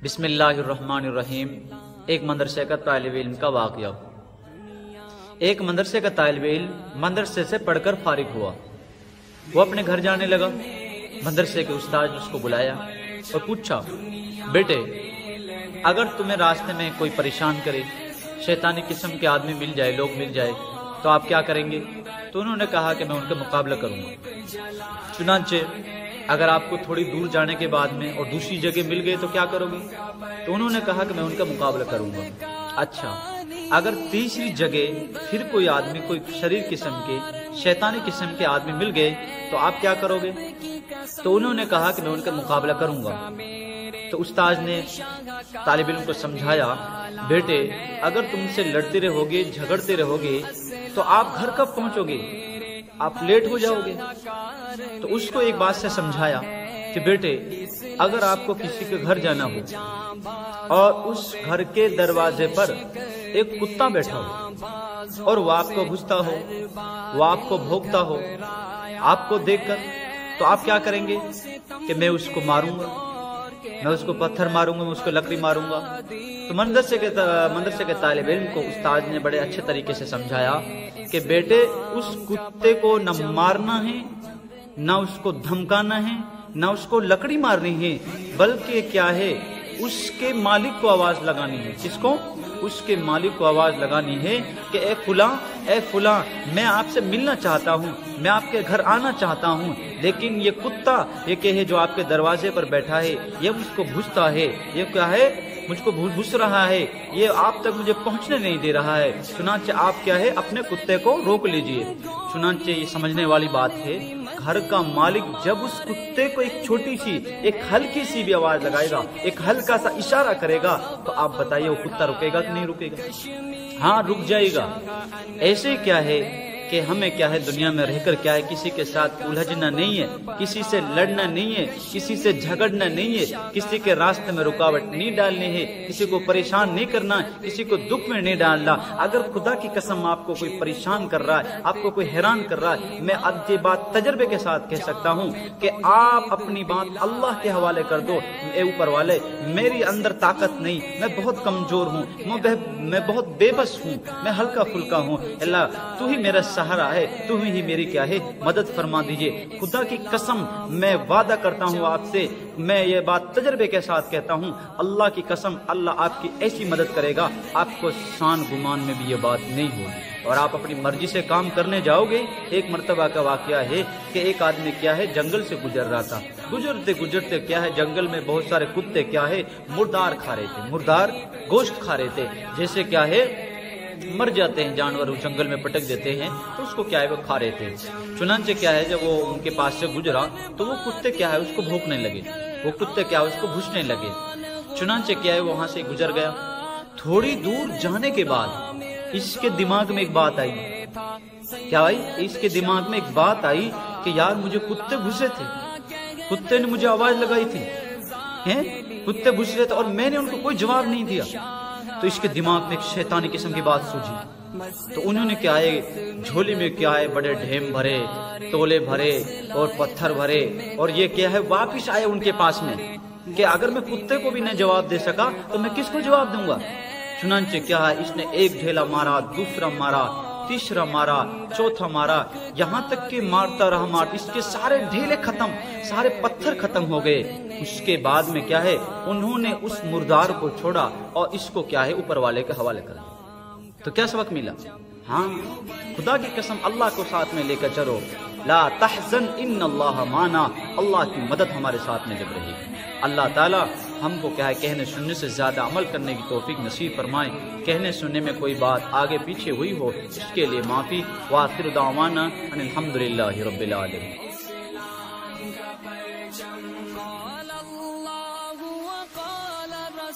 بسم اللہ الرحمن الرحیم۔ ایک مدرسے کا طالب علم کا واقعہ۔ ایک مدرسے کا طالب علم مدرسے سے پڑھ کر فارغ ہوا، وہ اپنے گھر جانے لگا۔ مدرسے کے استاد نے اس کو بلایا اور پوچھا، بیٹے اگر تمہیں راستے میں کوئی پریشان کرے، شیطانی قسم کے آدمی مل جائے، لوگ مل جائے، تو آپ کیا کریں گے؟ تو انہوں نے کہا کہ میں ان کا مقابلہ کروں گا۔ چنانچہ اگر آپ کو تھوڑی دور جانے کے بعد میں اور دوسری جگہ مل گئے تو کیا کرو گے؟ تو انہوں نے کہا کہ میں ان کا مقابلہ کروں گا۔ اچھا، اگر تیسری جگہ پھر کوئی آدمی، کوئی شریر قسم کے، شیطانی قسم کے آدمی مل گئے تو آپ کیا کرو گے؟ تو انہوں نے کہا کہ میں ان کا مقابلہ کروں گا۔ تو استاد نے طالب علم کو سمجھایا، بیٹے اگر تم سے لڑتے رہو گے، جھگڑتے رہو گے تو آپ گھر کب پہنچو گے؟ آپ لیٹ ہو جاؤ گے۔ تو اس کو ایک بات سے سمجھایا کہ بیٹے اگر آپ کو کسی کے گھر جانا ہو اور اس گھر کے دروازے پر ایک کتا بیٹھا ہو اور وہ آپ کو گھستا ہو، وہ آپ کو بھونکتا ہو، آپ کو دیکھ کر، تو آپ کیا کریں گے؟ کہ میں اس کو ماروں گا، میں اس کو پتھر ماروں گا، میں اس کو لکڑی ماروں گا۔ تو مدرسے کے طالب علم کو استاد نے بڑے اچھے طریقے سے سمجھایا کہ بیٹے اس کتے کو نہ مارنا ہے، نہ اس کو دھمکانا ہے، نہ اس کو لکڑی مارنی ہے، بلکہ کیا ہے، اس کے مالک کو آواز لگانی ہے۔ کس کو؟ اس کے مالک کو آواز لگانی ہے کہ اے فلاں، اے فلاں، میں آپ سے ملنا چاہتا ہوں، میں آپ کے گھر آنا چاہتا ہوں، لیکن یہ کتا یہ کہ ہے جو آپ کے دروازے پر بیٹھا ہے، یہ مجھ کو بھستا ہے، یہ کیا ہے، مجھ کو بھس رہا ہے، یہ آپ تک مجھے پہنچنے نہیں دے رہا ہے۔ چنانچہ آپ کیا ہے، اپنے کتے کو روک لیجئے۔ چنانچہ یہ سمجھنے والی بات ہے، گھر کا مالک جب اس کتے کو ایک چھوٹی سی، ایک ہلکی سی بھی آواز لگائے گا، ایک ہلکا سا اشارہ کرے گا، تو آپ بتائیے وہ کتا رکے گا کہ نہیں رکے گا؟ ہاں، رک جائے گا۔ ایسے کیا ہے کہ ہمیں کیا ہے، دنیا میں رہ کر کیا ہے، کسی کے ساتھ الجھنا نہیں ہے، کسی سے لڑنا نہیں ہے، کسی سے جھگڑنا نہیں ہے، کسی کے راستے میں رکاوٹ نہیں ڈالنی ہے، کسی کو پریشان نہیں کرنا ہے، کسی کو دکھ میں نہیں ڈالنا۔ اگر خدا کی قسم آپ کو کوئی پریشان کر رہا ہے، آپ کو کوئی حیران کر رہا ہے، میں اب یہ بات تجربے کے ساتھ کہہ سکتا ہوں کہ آپ اپنی بات اللہ کے حوالے کر دو۔ اے اوپر والے، میری اندر طاقت نہیں، میں بہت کمزور ہوں، میں بہت بے بس ہوں، میں ہلکا پھلکا ہوں، اللہ تو ہی میرا سہارا ہے، تو ہی میری کیا ہے، مدد فرما دیجئے۔ خدا کی قسم میں وعدہ کرتا ہوں آپ سے، میں یہ بات تجربے کے ساتھ کہتا ہوں، اللہ کی قسم اللہ آپ کی ایسی مدد کرے گا، آپ کو شان گمان میں بھی یہ بات نہیں ہوگی، اور آپ اپنی مرضی سے کام کرنے جاؤ گے۔ ایک مرتبہ کا واقعہ ہے کہ ایک آدمی کیا ہے، جنگل سے گزر رہا تھا، گزرتے گزرتے کیا ہے، جنگل میں بہت سارے کتے کیا ہے، مردار کھا رہے تھے، مردار گوشت کھا رہے تھے، جیسے کیا ہے مر جاتے ہیں جانور، جنگل میں پٹک دیتے ہیں، تو اس کو کیا ہے وہ کھا رہے تھے۔ چنانچہ کیا ہے، جب وہ ان کے پاس سے گزرا تو وہ کتے کیا ہے اس کو بھونکنے لگے، وہ کتے کیا ہے اس کو بھسنے لگے۔ چنانچہ کیا ہے وہاں سے گزر گیا۔ تھوڑی دور جانے کے بعد اس کے دماغ میں ایک بات آئی۔ کیا آئی؟ اس کے دماغ میں ایک بات آئی کہ یار مجھے کتے بھسے تھے، کتے نے مجھے آواز لگائی تھی، کتے بھس رہے تھے اور میں نے ان کو کوئی جواب نہیں دیا۔ تو اس کے دماغ میں ایک شیطانی قسم کی بات سوچی، تو انہوں نے کیا ہے جھولی میں کیا ہے بڑے ڈھیم بھرے، تولے بھرے اور پتھر بھرے، اور یہ کیا ہے واپس آئے ان کے پاس میں کہ اگر میں کتے کو بھی نہ جواب دے سکا تو میں کس کو جواب دوں گا؟ چنانچہ کیا ہے اس نے ایک ڈھیلا مارا، دوسرا مارا، تیسرا مارا، چوتھا مارا، یہاں تک کہ مارتا رہا، اس کے سارے ڈھیلے ختم، سارے پتھر ختم ہو گئے۔ اس کے بعد میں کیا ہے انہوں نے اس مردار کو چھوڑا اور اس کو کیا ہے اوپر والے کے حوالے کر دیا۔ تو کیا سبق ملا؟ ہاں، خدا کی قسم اللہ کو ساتھ میں لے کر چلو، لا تحزن ان اللہ معنا، اللہ کی مدد ہمارے ساتھ میں جب رہے گی۔ اللہ تعالی ہم کو کیا ہے کہنے سننے سے زیادہ عمل کرنے کی توفیق نصیب فرمائے۔ کہنے سننے میں کوئی بات آگے پیچھے ہوئی ہو اس کے لیے معافی۔ وآخر دعوانا ان الحمدللہ رب العالمین۔